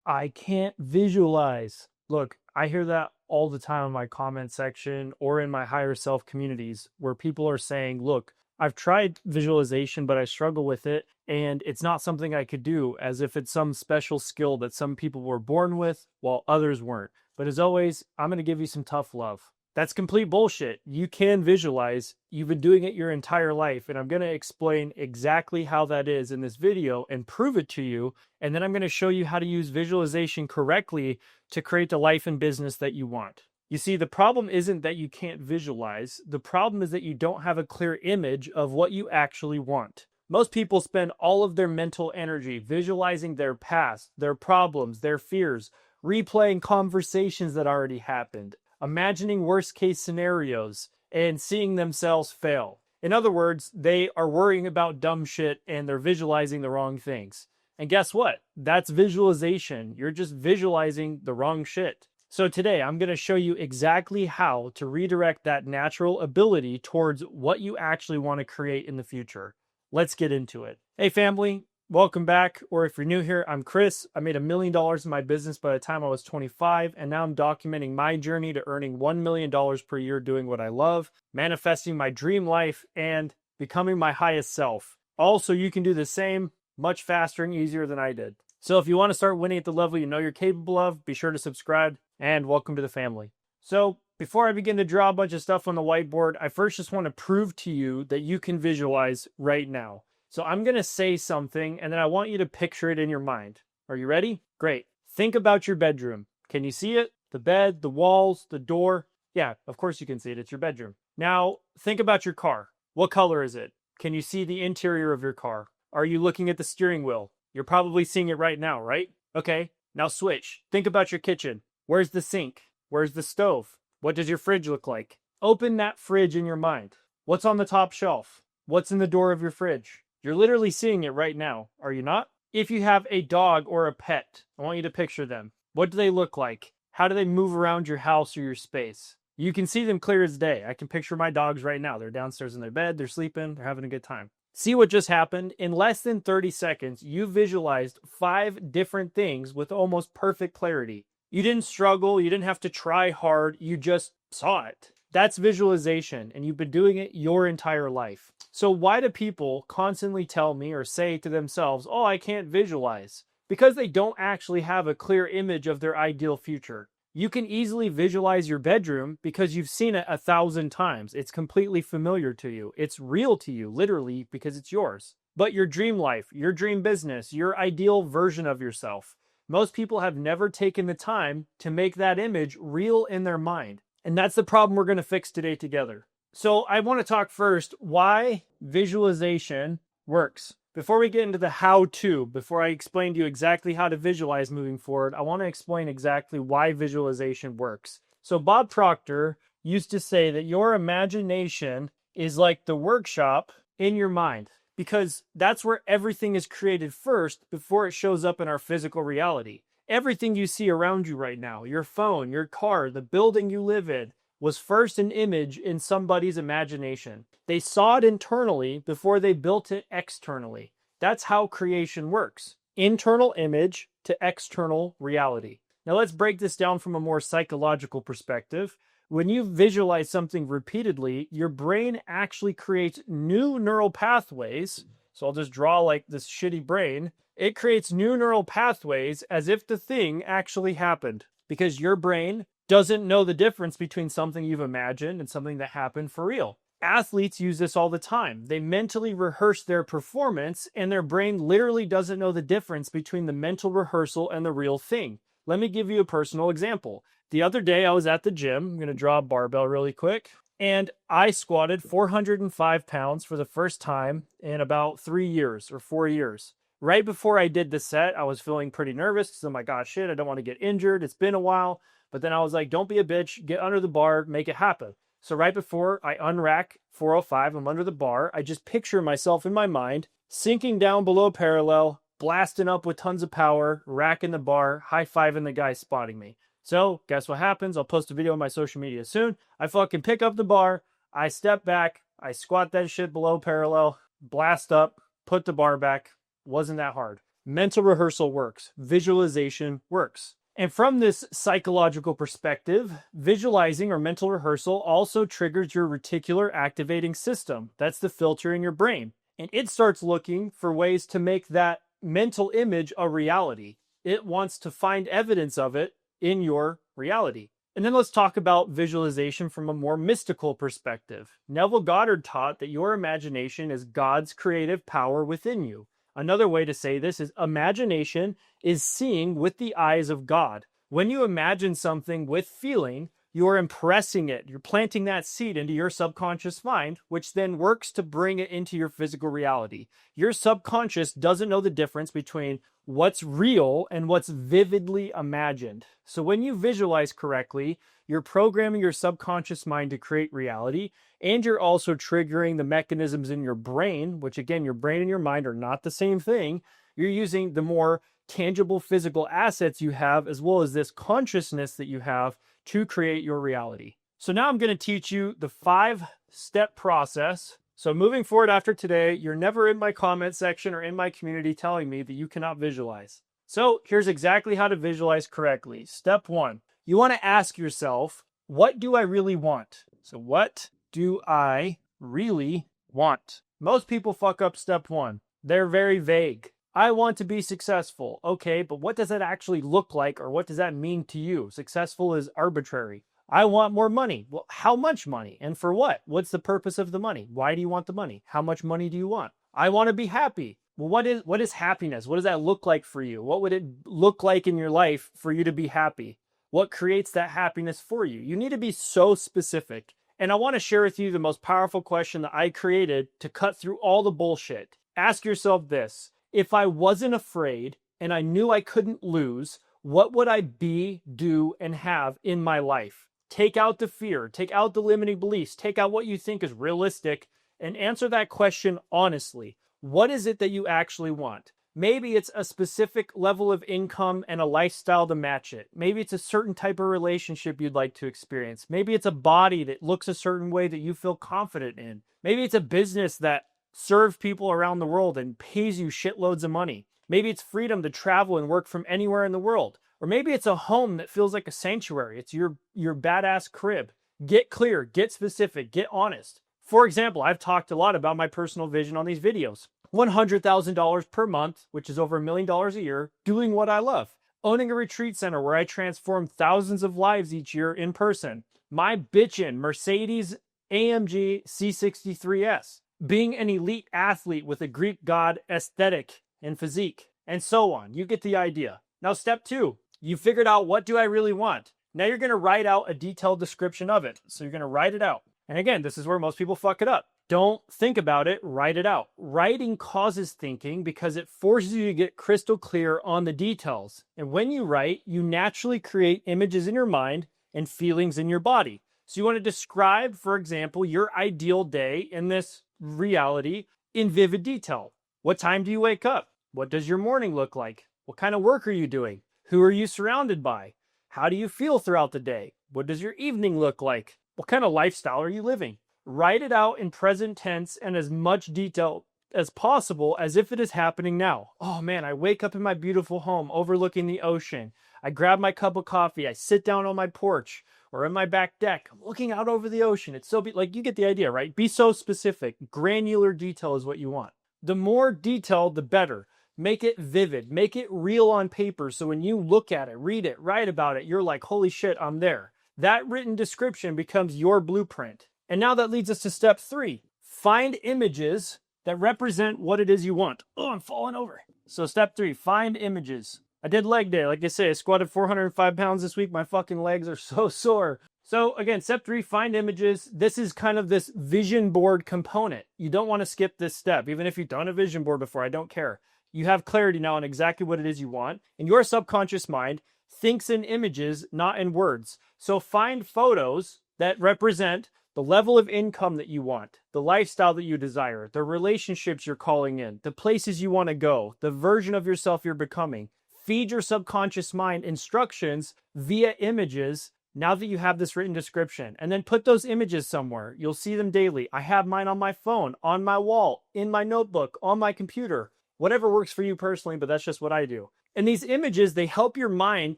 I can't visualize. Look, I hear that all the time in my comment section or in my higher self communities where people are saying, look, I've tried visualization, but I struggle with it. And it's not something I could do, as if it's some special skill that some people were born with while others weren't. But as always, I'm going to give you some tough love. That's complete bullshit. You can visualize. You've been doing it your entire life. And I'm going to explain exactly how that is in this video and prove it to you. And then I'm going to show you how to use visualization correctly to create the life and business that you want. You see, the problem isn't that you can't visualize. The problem is that you don't have a clear image of what you actually want. Most people spend all of their mental energy visualizing their past, their problems, their fears, replaying conversations that already happened, imagining worst case scenarios, and seeing themselves fail. In other words, they are worrying about dumb shit and they're visualizing the wrong things. And guess what? That's visualization. You're just visualizing the wrong shit. So today I'm going to show you exactly how to redirect that natural ability towards what you actually want to create in the future. Let's get into it. Hey family, welcome back. Or if you're new here, I'm Chris. I made $1 million in my business by the time I was 25, and now I'm documenting my journey to earning $1 million per year doing what I love, manifesting my dream life, and becoming my highest self. Also, you can do the same much faster and easier than I did. So if you want to start winning at the level you know you're capable of, be sure to subscribe, and welcome to the family. So before I begin to draw a bunch of stuff on the whiteboard, I first just want to prove to you that you can visualize right now. So I'm going to say something, and then I want you to picture it in your mind. Are you ready? Great. Think about your bedroom. Can you see it? The bed, the walls, the door? Yeah, of course you can see it. It's your bedroom. Now, think about your car. What color is it? Can you see the interior of your car? Are you looking at the steering wheel? You're probably seeing it right now, right? Okay, now switch. Think about your kitchen. Where's the sink? Where's the stove? What does your fridge look like? Open that fridge in your mind. What's on the top shelf? What's in the door of your fridge? You're literally seeing it right now, are you not? If you have a dog or a pet, I want you to picture them. What do they look like? How do they move around your house or your space? You can see them clear as day. I can picture my dogs right now. They're downstairs in their bed, they're sleeping, they're having a good time. See what just happened? In less than 30 seconds, you visualized 5 different things with almost perfect clarity. You didn't struggle, you didn't have to try hard, you just saw it. That's visualization, and you've been doing it your entire life. So why do people constantly tell me or say to themselves, oh, I can't visualize? Because they don't actually have a clear image of their ideal future. You can easily visualize your bedroom because you've seen it 1,000 times. It's completely familiar to you. It's real to you, literally, because it's yours. But your dream life, your dream business, your ideal version of yourself, most people have never taken the time to make that image real in their mind. And that's the problem we're going to fix today together. So I want to talk first why visualization works. Before we get into the how-to, before I explain to you exactly how to visualize moving forward, I want to explain exactly why visualization works. So Bob Proctor used to say that your imagination is like the workshop in your mind, because that's where everything is created first before it shows up in our physical reality. Everything you see around you right now, your phone, your car, the building you live in, was first an image in somebody's imagination. They saw it internally before they built it externally. That's how creation works. Internal image to external reality. Now let's break this down from a more psychological perspective. When you visualize something repeatedly, your brain actually creates new neural pathways. So I'll just draw like this shitty brain. It creates new neural pathways as if the thing actually happened, because your brain doesn't know the difference between something you've imagined and something that happened for real. Athletes use this all the time. They mentally rehearse their performance, and their brain literally doesn't know the difference between the mental rehearsal and the real thing. Let me give you a personal example. The other day I was at the gym. I'm going to draw a barbell really quick. And I squatted 405 pounds for the first time in about 3 years or 4 years. Right before I did the set, I was feeling pretty nervous because I'm like, oh shit, I don't want to get injured. It's been a while. But then I was like, don't be a bitch, get under the bar, make it happen. So right before I unrack 405, I'm under the bar. I just picture myself in my mind, sinking down below parallel, blasting up with tons of power, racking the bar, high-fiving the guy spotting me. So guess what happens? I'll post a video on my social media soon. I fucking pick up the bar, I step back, I squat that shit below parallel, blast up, put the bar back. Wasn't that hard. Mental rehearsal works. Visualization works. And from this psychological perspective, visualizing or mental rehearsal also triggers your reticular activating system. That's the filter in your brain. And it starts looking for ways to make that mental image a reality. It wants to find evidence of it in your reality. And then let's talk about visualization from a more mystical perspective. Neville Goddard taught that your imagination is God's creative power within you. Another way to say this is imagination is seeing with the eyes of God. When you imagine something with feeling, you're impressing it. You're planting that seed into your subconscious mind, which then works to bring it into your physical reality. Your subconscious doesn't know the difference between what's real and what's vividly imagined. So when you visualize correctly, you're programming your subconscious mind to create reality, and you're also triggering the mechanisms in your brain, which again, your brain and your mind are not the same thing. You're using the more tangible physical assets you have, as well as this consciousness that you have to create your reality. So now I'm going to teach you the 5-step process. So moving forward after today, you're never in my comment section or in my community telling me that you cannot visualize. So here's exactly how to visualize correctly. Step 1, you want to ask yourself, what do I really want? So what do I really want? Most people fuck up step 1. They're very vague. I want to be successful. Okay, but what does that actually look like, or what does that mean to you? Successful is arbitrary. I want more money. Well, how much money? And for what? What's the purpose of the money? Why do you want the money? How much money do you want? I want to be happy. Well, what is happiness? What does that look like for you? What would it look like in your life for you to be happy? What creates that happiness for you? You need to be so specific. And I want to share with you the most powerful question that I created to cut through all the bullshit. Ask yourself this. If I wasn't afraid and I knew I couldn't lose, what would I be, do, and have in my life? Take out the fear, take out the limiting beliefs, take out what you think is realistic, and answer that question honestly. What is it that you actually want? Maybe it's a specific level of income and a lifestyle to match it. Maybe it's a certain type of relationship you'd like to experience. Maybe it's a body that looks a certain way that you feel confident in. Maybe it's a business that serves people around the world and pays you shitloads of money. Maybe it's freedom to travel and work from anywhere in the world. Or maybe it's a home that feels like a sanctuary. It's your badass crib. Get clear, get specific, get honest. For example, I've talked a lot about my personal vision on these videos. $100,000 per month, which is over $1 million a year, doing what I love. Owning a retreat center where I transform thousands of lives each year in person. My bitchin' Mercedes AMG C63S. Being an elite athlete with a Greek god aesthetic and physique, and so on. You get the idea. Now, step 2, you figured out what do I really want. Now you're going to write out a detailed description of it. So you're going to write it out. And again, this is where most people fuck it up. Don't think about it, write it out. Writing causes thinking because it forces you to get crystal clear on the details. And when you write, you naturally create images in your mind and feelings in your body. So you want to describe, for example, your ideal day in this reality in vivid detail. What time do you wake up? What does your morning look like? What kind of work are you doing? Who are you surrounded by? How do you feel throughout the day? What does your evening look like? What kind of lifestyle are you living? Write it out in present tense and as much detail as possible as if it is happening now. Oh man, I wake up in my beautiful home overlooking the ocean. I grab my cup of coffee. I sit down on my porch or in my back deck. I'm looking out over the ocean. It's so like you get the idea, right? Be so specific. Granular detail is what you want. The more detailed, the better. Make it vivid. Make it real on paper. So when you look at it, read it, write about it, you're like, holy shit, I'm there. That written description becomes your blueprint. And now that leads us to step 3. Find images that represent what it is you want. Oh, I'm falling over. So step 3, find images. I did leg day. Like I say, I squatted 405 pounds this week. My fucking legs are so sore. So again, step 3, find images. This is kind of this vision board component. You don't want to skip this step. Even if you've done a vision board before, I don't care. You have clarity now on exactly what it is you want. And your subconscious mind thinks in images, not in words. So find photos that represent the level of income that you want, the lifestyle that you desire, the relationships you're calling in, the places you want to go, the version of yourself you're becoming. Feed your subconscious mind instructions via images now that you have this written description, and then put those images somewhere. You'll see them daily. I have mine on my phone, on my wall, in my notebook, on my computer. Whatever works for you personally, but that's just what I do. And these images, they help your mind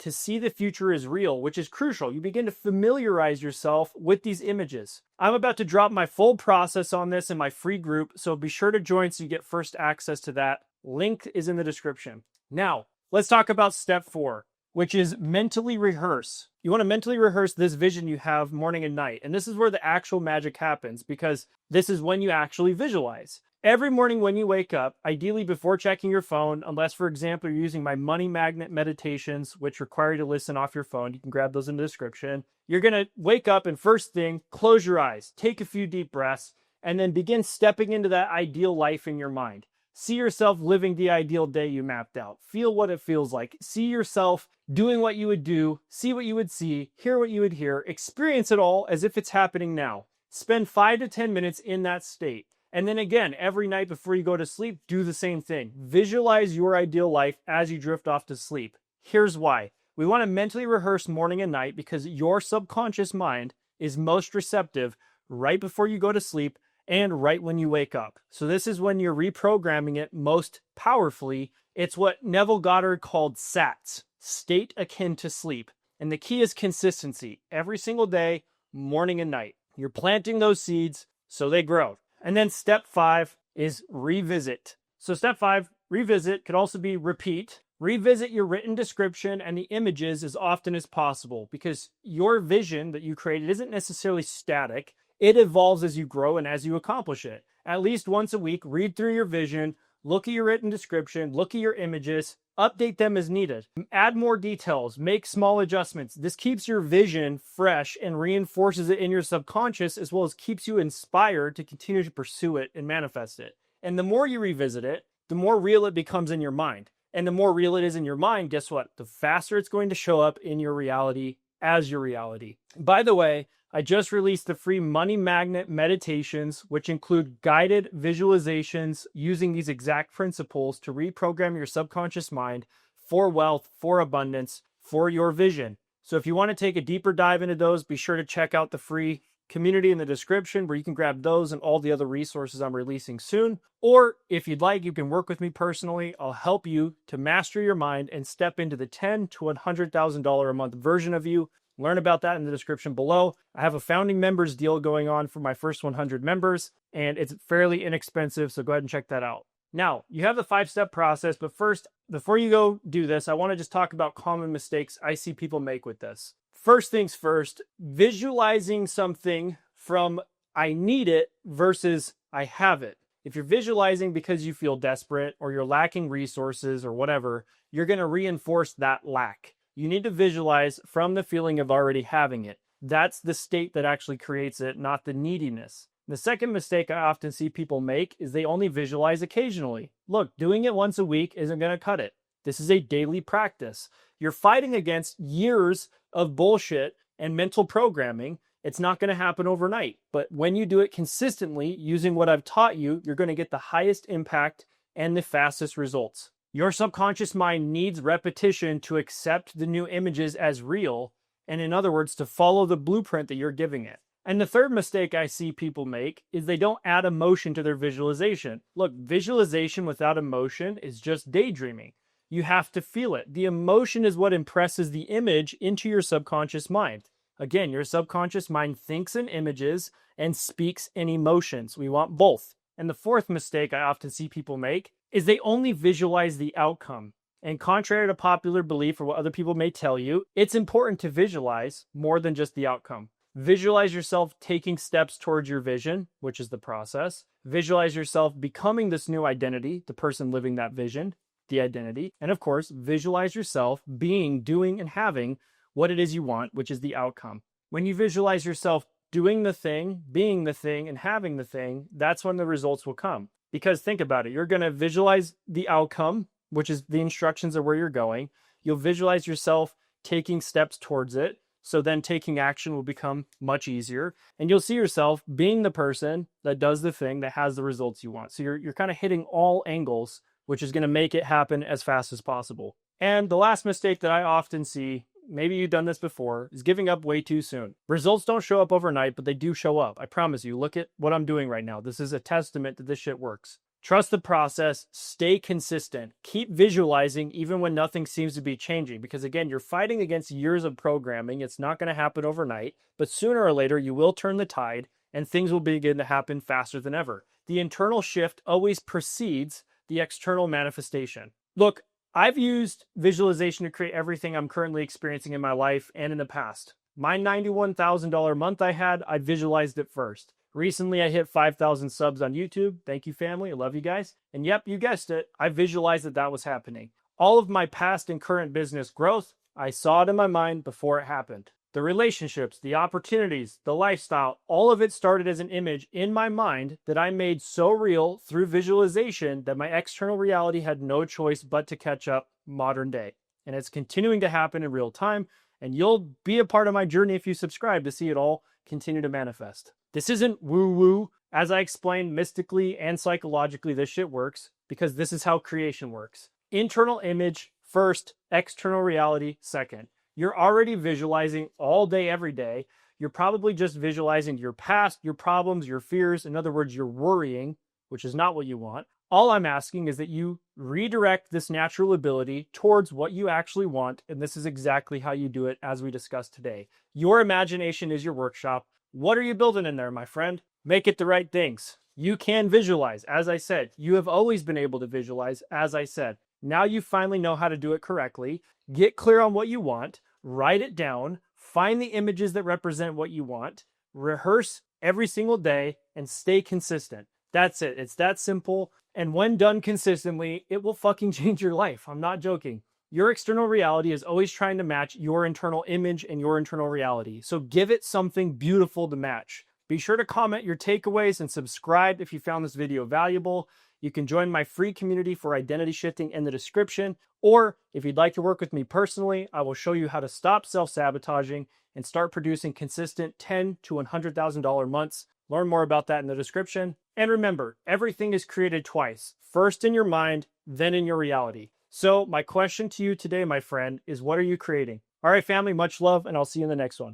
to see the future is real, which is crucial. You begin to familiarize yourself with these images. I'm about to drop my full process on this in my free group, so be sure to join so you get first access to that. Link is in the description. Now, let's talk about step 4, which is mentally rehearse. You want to mentally rehearse this vision you have morning and night. And this is where the actual magic happens, because this is when you actually visualize. Every morning when you wake up, ideally before checking your phone, unless, for example, you're using my money magnet meditations, which require you to listen off your phone, you can grab those in the description. You're going to wake up and first thing, close your eyes, take a few deep breaths, and then begin stepping into that ideal life in your mind. See yourself living the ideal day you mapped out. Feel what it feels like. See yourself doing what you would do, see what you would see, hear what you would hear, experience it all as if it's happening now. Spend 5 to 10 minutes in that state. And then again, every night before you go to sleep, do the same thing. Visualize your ideal life as you drift off to sleep. Here's why. We want to mentally rehearse morning and night because your subconscious mind is most receptive right before you go to sleep and right when you wake up. So this is when you're reprogramming it most powerfully. It's what Neville Goddard called SATS, state akin to sleep. And the key is consistency. Every single day, morning and night. You're planting those seeds so they grow. And then step 5 is revisit. So step 5, revisit, could also be repeat. Revisit your written description and the images as often as possible because your vision that you created isn't necessarily static. It evolves as you grow and as you accomplish it. At least once a week, read through your vision, look at your written description, look at your images, update them as needed. Add more details, make small adjustments. This keeps your vision fresh and reinforces it in your subconscious, as well as keeps you inspired to continue to pursue it and manifest it. And the more you revisit it, the more real it becomes in your mind. And the more real it is in your mind, guess what? The faster it's going to show up in your reality as your reality. By the way, I just released the free Money Magnet meditations, which include guided visualizations using these exact principles to reprogram your subconscious mind for wealth, for abundance, for your vision. So if you want to take a deeper dive into those, be sure to check out the free community in the description where you can grab those and all the other resources I'm releasing soon. Or if you'd like, you can work with me personally. I'll help you to master your mind and step into the $10,000 to $100,000 a month version of you. Learn about that in the description below. I have a founding members deal going on for my first 100 members, and it's fairly inexpensive, so go ahead and check that out. Now, you have the 5-step process, but first, before you go do this, I want to just talk about common mistakes I see people make with this. First things first, visualizing something from I need it versus I have it. If you're visualizing because you feel desperate or you're lacking resources or whatever, you're going to reinforce that lack. You need to visualize from the feeling of already having it. That's the state that actually creates it, not the neediness. The second mistake I often see people make is they only visualize occasionally. Look, doing it once a week isn't going to cut it. This is a daily practice. You're fighting against years of bullshit and mental programming. It's not going to happen overnight. But when you do it consistently, using what I've taught you, you're going to get the highest impact and the fastest results. Your subconscious mind needs repetition to accept the new images as real, and in other words, to follow the blueprint that you're giving it. And the third mistake I see people make is they don't add emotion to their visualization. Look, visualization without emotion is just daydreaming. You have to feel it. The emotion is what impresses the image into your subconscious mind. Again, your subconscious mind thinks in images and speaks in emotions. We want both. And the fourth mistake I often see people make is they only visualize the outcome. And contrary to popular belief or what other people may tell you, it's important to visualize more than just the outcome. Visualize yourself taking steps towards your vision, which is the process. Visualize yourself becoming this new identity, the person living that vision, the identity. And of course, visualize yourself being, doing, and having what it is you want, which is the outcome. When you visualize yourself doing the thing, being the thing, and having the thing, that's when the results will come. Because think about it, you're going to visualize the outcome, which is the instructions of where you're going. You'll visualize yourself taking steps towards it. So then taking action will become much easier. And you'll see yourself being the person that does the thing that has the results you want. So you're kind of hitting all angles, which is going to make it happen as fast as possible. And the last mistake that I often see, maybe you've done this before, is giving up way too soon. Results don't show up overnight, but they do show up. I promise you, look at what I'm doing right now. This is a testament that this shit works. Trust the process, stay consistent, keep visualizing even when nothing seems to be changing. Because again, you're fighting against years of programming. It's not going to happen overnight, but sooner or later you will turn the tide and things will begin to happen faster than ever. The internal shift always precedes the external manifestation. Look, I've used visualization to create everything I'm currently experiencing in my life and in the past. My $91,000 month I had, I visualized it first. Recently, I hit 5,000 subs on YouTube. Thank you, family. I love you guys. And yep, you guessed it. I visualized that was happening. All of my past and current business growth, I saw it in my mind before it happened. The relationships, the opportunities, the lifestyle, all of it started as an image in my mind that I made so real through visualization that my external reality had no choice but to catch up modern day. And it's continuing to happen in real time. And you'll be a part of my journey if you subscribe to see it all continue to manifest. This isn't woo-woo. As I explained, mystically and psychologically, this shit works because this is how creation works. Internal image first, external reality second. You're already visualizing all day, every day. You're probably just visualizing your past, your problems, your fears. In other words, you're worrying, which is not what you want. All I'm asking is that you redirect this natural ability towards what you actually want, and this is exactly how you do it as we discussed today. Your imagination is your workshop. What are you building in there, my friend? Make it the right things. You can visualize, as I said. You have always been able to visualize, as I said. Now you finally know how to do it correctly. Get clear on what you want, write it down, find the images that represent what you want, rehearse every single day, and stay consistent. That's it. It's that simple. And when done consistently, it will fucking change your life. I'm not joking. Your external reality is always trying to match your internal image and your internal reality. So give it something beautiful to match. Be sure to comment your takeaways and subscribe if you found this video valuable. You can join my free community for identity shifting in the description. Or if you'd like to work with me personally, I will show you how to stop self-sabotaging and start producing consistent $10,000 to $100,000 months. Learn more about that in the description. And remember, everything is created twice. First in your mind, then in your reality. So my question to you today, my friend, is what are you creating? All right, family, much love, and I'll see you in the next one.